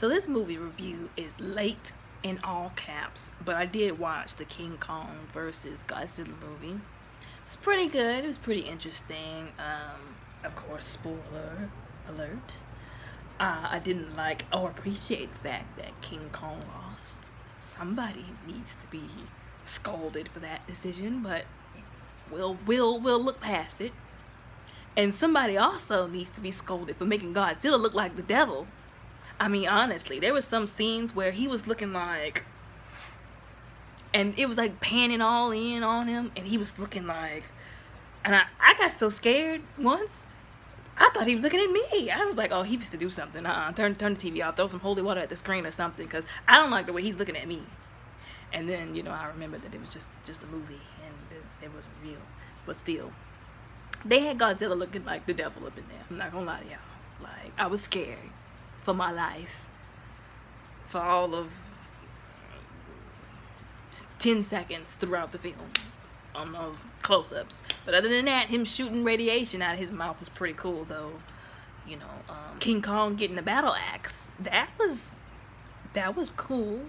So this movie review is late in all caps, but I did watch the King Kong versus Godzilla movie. It's pretty good. It was pretty interesting. Of course, spoiler alert. I didn't like or appreciate the fact that King Kong lost. Somebody needs to be scolded for that decision, but we'll look past it. And somebody also needs to be scolded for making Godzilla look like the devil. I mean, honestly, there was some scenes where he was looking like, and it was like panning all in on him, and he was looking like, and I got so scared once. I thought he was looking at me. I was like, oh, he needs to do something. Turn the TV off. Throw some holy water at the screen or something, because I don't like the way he's looking at me. And then, I remembered that it was just a movie, and it wasn't real. But still, they had Godzilla looking like the devil up in there. I'm not gonna lie to y'all. Like, I was scared for my life for all of 10 seconds throughout the film on those close-ups. But other than that, him shooting radiation out of his mouth was pretty cool, though. King Kong getting the battle axe, that was cool.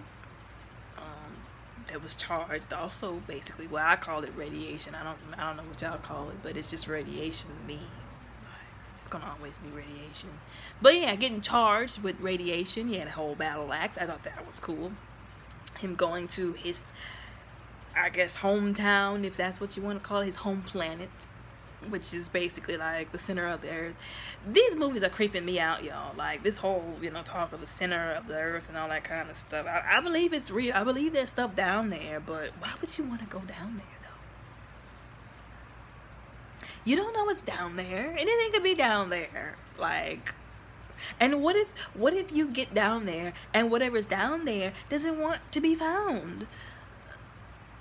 That was charged also, basically. Well, I call it radiation. I don't know what y'all call it, but it's just radiation to me. It's gonna always be radiation. But yeah, getting charged with radiation. He had a whole battle axe. I thought that was cool. Him going to his, I guess, hometown, if that's what you want to call it, his home planet, which is basically like the center of the earth. These movies are creeping me out, y'all. Like, this whole, talk of the center of the earth and all that kind of stuff. I believe it's real. I believe there's stuff down there, but why would you want to go down there, though? You don't know what's down there. Anything could be down there. Like, and what if you get down there and whatever's down there doesn't want to be found?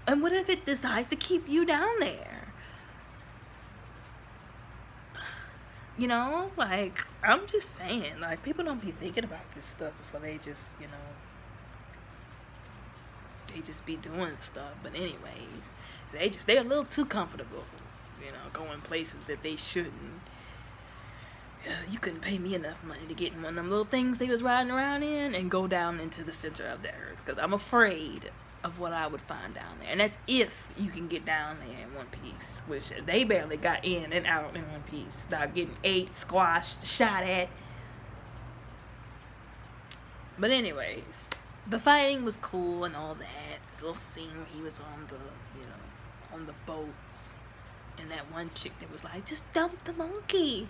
And what if it decides to keep you down there? Like, I'm just saying, like, people don't be thinking about this stuff before they just, they just be doing stuff. But anyways, they're a little too comfortable, going places that they shouldn't. You couldn't pay me enough money to get in one of them little things they was riding around in and go down into the center of the earth, because I'm afraid of what I would find down there. And that's if you can get down there in one piece, which they barely got in and out in one piece without getting ate, squashed, shot at. But anyways, the fighting was cool and all that. This little scene where he was on the boats, and that one chick that was like, just dump the monkey.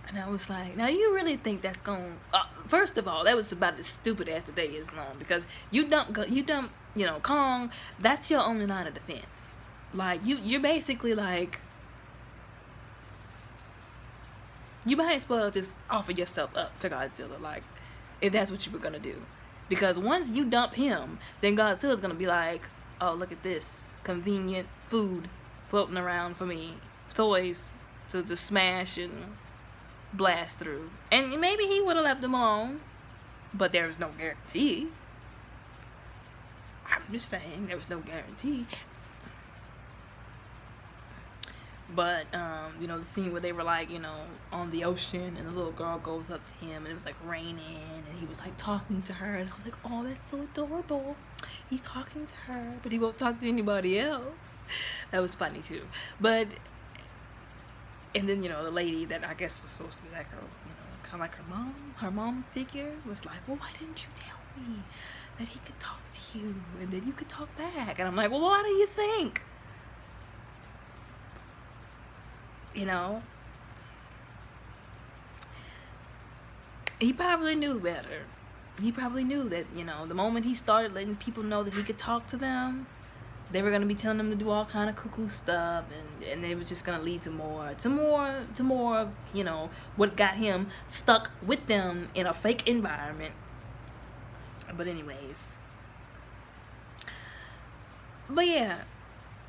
And I was like, now you really think that's going to... first of all, that was about as stupid as the day is long, because you dump, Kong, that's your only line of defense. Like, you're basically like... You might as well just offer yourself up to Godzilla, like, if that's what you were going to do. Because once you dump him, then Godzilla's going to be like, oh, look at this convenient food floating around for me. Toys to just smash and blast through. And maybe he would have left them alone, but there was no guarantee. I'm just saying, there was no guarantee. But the scene where they were like, on the ocean, and the little girl goes up to him, and it was like raining, and he was like talking to her, and I was like, oh, that's so adorable. He's talking to her, but he won't talk to anybody else. That was funny too. But and then, the lady that I guess was supposed to be like her, kind of like her mom figure, was like, well, why didn't you tell me that he could talk to you and that you could talk back? And I'm like, well, what do you think? He probably knew better. He probably knew that, the moment he started letting people know that he could talk to them, they were going to be telling him to do all kind of cuckoo stuff, and it was just going to lead to more of, what got him stuck with them in a fake environment. But anyways. But yeah,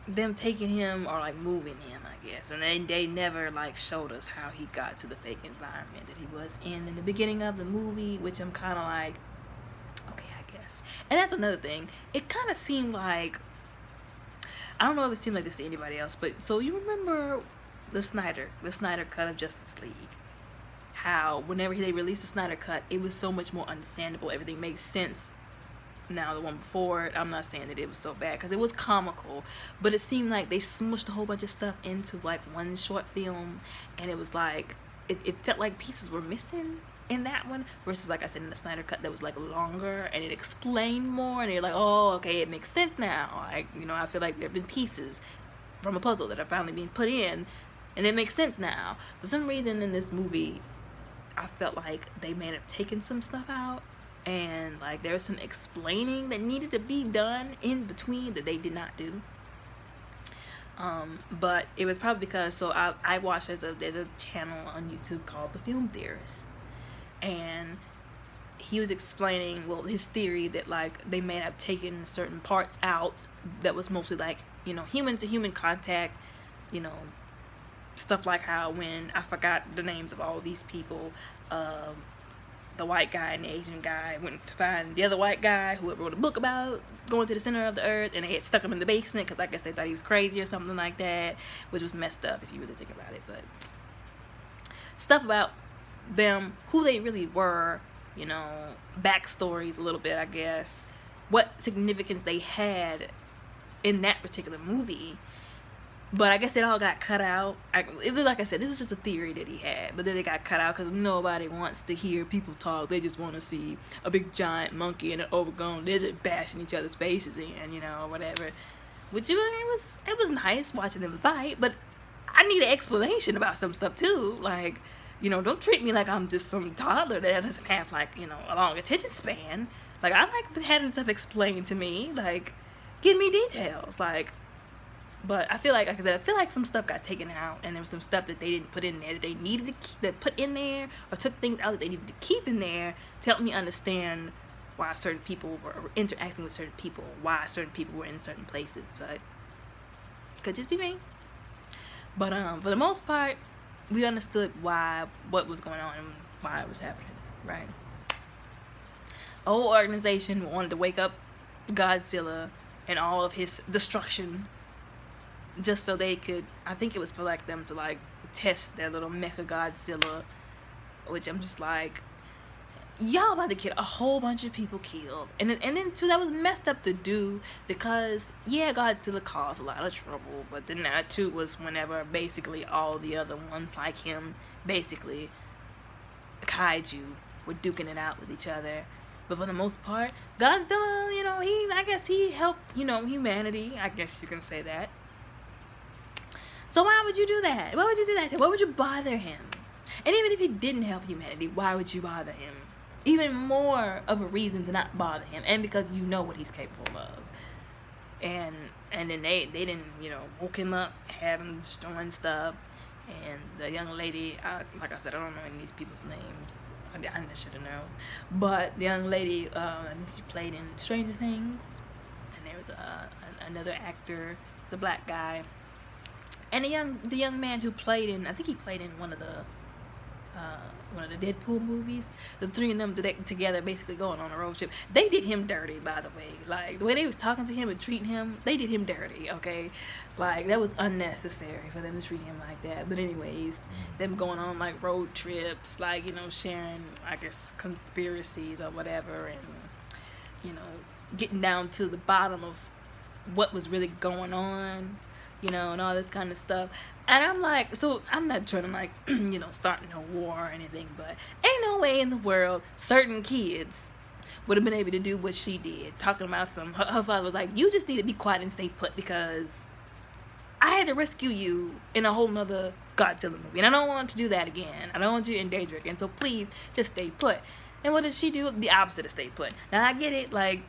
them taking him or like moving him, I guess. And they never like showed us how he got to the fake environment that he was in the beginning of the movie, which I'm kind of like, okay, I guess. And that's another thing. It kind of seemed like, I don't know if it seemed like this to anybody else, but so you remember the Snyder cut of Justice League, how whenever they released the Snyder Cut, it was so much more understandable. Everything makes sense. Now the one before it, I'm not saying that it was so bad because it was comical, but it seemed like they smushed a whole bunch of stuff into like one short film, and it was like it felt like pieces were missing in that one versus, like I said, in the Snyder Cut that was like longer and it explained more, and you're like, oh, okay, it makes sense now. Like, you know, I feel like there have been pieces from a puzzle that are finally being put in, and it makes sense now. For some reason in this movie, I felt like they may have taken some stuff out, and like there's some explaining that needed to be done in between that they did not do. But it was probably because, so I watched, there's a channel on YouTube called The Film Theorist, and he was explaining, well, his theory that like they may have taken certain parts out that was mostly like, you know, human to human contact, you know, stuff like how when, I forgot the names of all these people, the white guy and the Asian guy went to find the other white guy who wrote a book about going to the center of the earth, and they had stuck him in the basement because I guess they thought he was crazy or something like that, which was messed up if you really think about it. But stuff about them, who they really were, you know, backstories a little bit, I guess, what significance they had in that particular movie. But I guess it all got cut out. It was, like I said, this was just a theory that he had, but then it got cut out because nobody wants to hear people talk. They just want to see a big giant monkey and an overgrown lizard bashing each other's faces in, you know, or whatever. Which it was nice watching them fight, but I need an explanation about some stuff too. Like, you know, don't treat me like I'm just some toddler that doesn't have, like, you know, a long attention span. Like, I like having stuff explained to me. Like, give me details. Like, but I feel like I said, I feel like some stuff got taken out, and there was some stuff that they didn't put in there that they needed to keep, that put in there, or took things out that they needed to keep in there to help me understand why certain people were interacting with certain people, why certain people were in certain places. But it could just be me. But for the most part, we understood what was going on and why it was happening, right? A whole organization wanted to wake up Godzilla and all of his destruction, just so they could, I think it was for like them to like test their little mecha Godzilla, which I'm just like, y'all about to get a whole bunch of people killed. And then too, that was messed up to do, because yeah, Godzilla caused a lot of trouble, but then that too was whenever basically all the other ones like him, basically kaiju, were duking it out with each other. But for the most part, Godzilla, you know, I guess he helped, you know, humanity, I guess you can say that. So why would you do that? Why would you do that? Why would you bother him? And even if he didn't help humanity, why would you bother him? Even more of a reason to not bother him, and because you know what he's capable of. And then they didn't, you know, woke him up, had him destroying stuff. And the young lady, like I said, I don't know any of these people's names. I should have known. But the young lady, she played in Stranger Things. And there was another actor, it's a black guy. And the young man who played in, I think he played in one of the Deadpool movies. The three of them together basically going on a road trip. They did him dirty, by the way. Like, the way they was talking to him and treating him, they did him dirty, okay? Like, that was unnecessary for them to treat him like that. But anyways, them going on, like, road trips, like, you know, sharing, I guess, conspiracies or whatever, and, you know, getting down to the bottom of what was really going on, you know, and all this kind of stuff. And I'm like, so I'm not trying to, like, you know, start no war or anything, but ain't no way in the world certain kids would have been able to do what she did, talking about her father was like, you just need to be quiet and stay put, because I had to rescue you in a whole nother Godzilla movie, and I don't want to do that again. I don't want you to endanger again, so please just stay put. And what did she do? The opposite of stay put. Now I get it, like,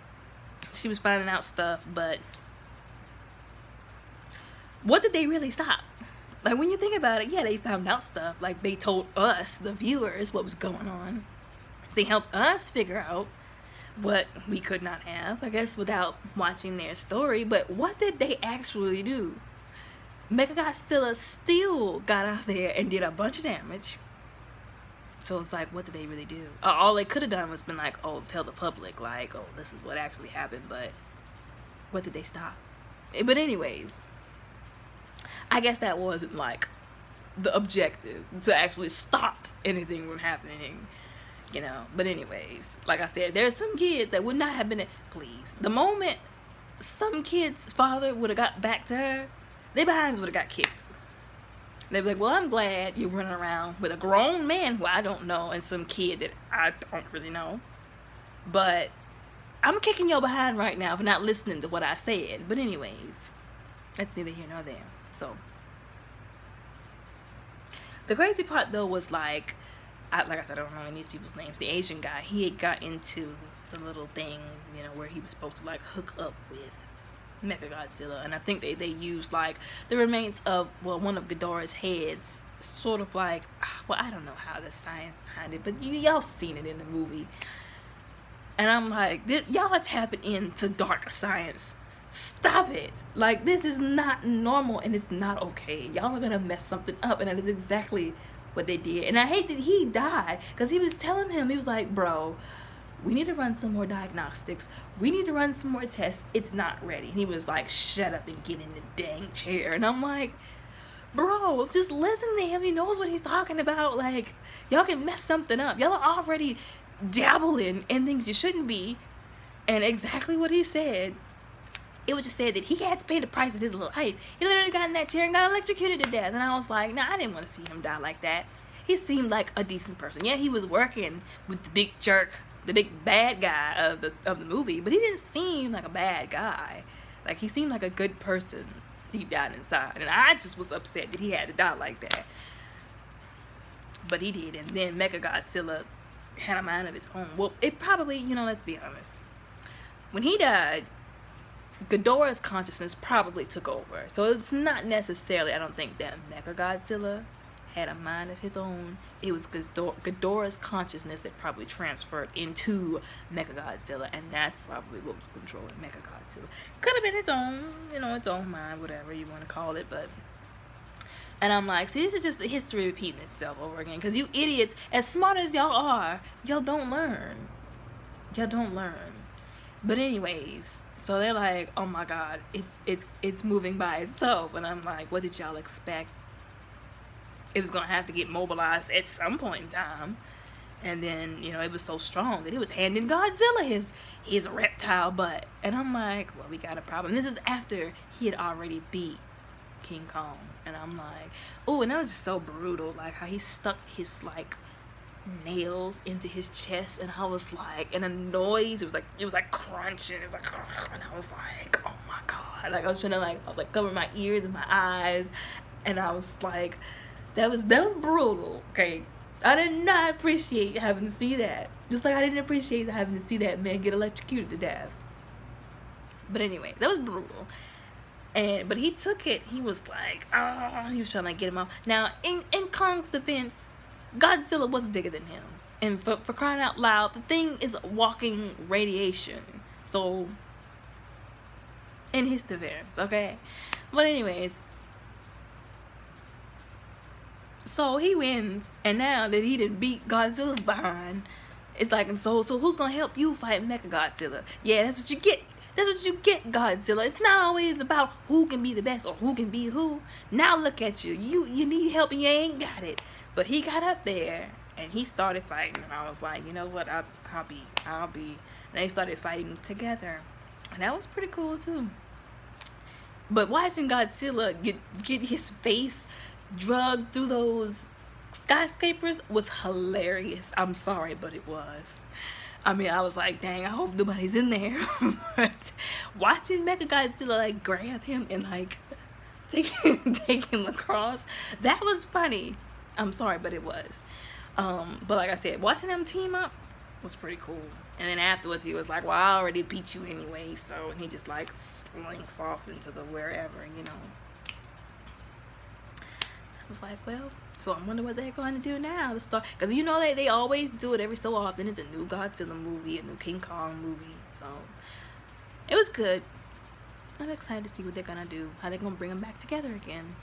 she was finding out stuff, but what did they really stop? Like, when you think about it, yeah, they found out stuff. Like, they told us, the viewers, what was going on. They helped us figure out what we could not have, I guess, without watching their story. But what did they actually do? Mechagodzilla still got out there and did a bunch of damage. So it's like, what did they really do? All they could have done was been like, oh, tell the public, like, oh, this is what actually happened. But what did they stop? But anyways, I guess that wasn't like the objective to actually stop anything from happening, you know. But anyways, like I said, there's some kids that would not have been, please, the moment some kid's father would have got back to her, their behinds would have got kicked. They'd be like, well, I'm glad you're running around with a grown man who I don't know and some kid that I don't really know, but I'm kicking your behind right now for not listening to what I said. But anyways, that's neither here nor there. So the crazy part though was like I said, I don't know any of these people's names. The Asian guy, he had got into the little thing, you know, where he was supposed to like hook up with Mechagodzilla, and I think they used like the remains of, well, one of Ghidorah's heads, sort of like, well, I don't know how the science behind it, but y'all seen it in the movie. And I'm like, y'all are tapping into dark science. Stop it. Like, this is not normal and it's not okay. Y'all are gonna mess something up, and that is exactly what they did. And I hate that he died, because he was telling him, he was like, bro, we need to run some more diagnostics. We need to run some more tests. It's not ready. And he was like, shut up and get in the dang chair. And I'm like, bro, just listen to him. He knows what he's talking about. Like, y'all can mess something up. Y'all are already dabbling in things you shouldn't be. And exactly what he said, it was just said that he had to pay the price of his life. He literally got in that chair and got electrocuted to death. And I was like, nah, I didn't want to see him die like that. He seemed like a decent person. Yeah, he was working with the big jerk, the big bad guy of the movie, but he didn't seem like a bad guy. Like, he seemed like a good person deep down inside, and I just was upset that he had to die like that. But he did, and then Mechagodzilla had a mind of its own. Well, it probably, you know, let's be honest, when he died, Ghidorah's consciousness probably took over. So it's not necessarily, I don't think, that Mechagodzilla had a mind of his own. It was Ghidorah's consciousness that probably transferred into Mechagodzilla, and that's probably what was controlling Mechagodzilla. Could have been its own, you know, its own mind, whatever you want to call it, but... And I'm like, see, this is just history repeating itself over again, because you idiots, as smart as y'all are, y'all don't learn. Y'all don't learn. But anyways, so they're like, oh my god, it's moving by itself, and I'm like, what did y'all expect? It was gonna have to get mobilized at some point in time. And then, you know, it was so strong that it was handing Godzilla his reptile butt. And I'm like, well, we got a problem. This is after he had already beat King Kong. And I'm like, oh, and that was just so brutal, like how he stuck his like nails into his chest, and I was like, and a noise, it was like crunching, it was like, and I was like, oh my god, like I was trying to like, I was like covering my ears and my eyes, and I was like, that was brutal. Okay, I did not appreciate having to see that, just like I didn't appreciate having to see that man get electrocuted to death. But anyways, that was brutal. But he took it. He was like, oh, he was trying to get him off. Now, in Kong's defense, Godzilla was bigger than him. And for crying out loud, the thing is walking radiation. So, in his defense, okay? But anyways, so he wins. And now that he didn't beat Godzilla's behind, it's like, so who's gonna help you fight Mechagodzilla? Yeah, that's what you get. That's what you get, Godzilla. It's not always about who can be the best or who can be who. Now look at you. You need help and you ain't got it. But he got up there and he started fighting. And I was like, you know what? I'll be. And they started fighting together. And that was pretty cool too. But watching Godzilla get his face drugged through those skyscrapers was hilarious. I'm sorry, but it was. I mean, I was like, dang, I hope nobody's in there. But watching Mechagodzilla like grab him and like take him across, that was funny. I'm sorry, but it was. But like I said, watching them team up was pretty cool. And then afterwards, he was like, well, I already beat you anyway. So, and he just like slinks off into the wherever, you know. I was like, well, so I wonder what they're going to do now to start, because you know they always do it every so often. It's a new Godzilla movie, a new King Kong movie, so it was good. I'm excited to see what they're going to do, how they're going to bring them back together again.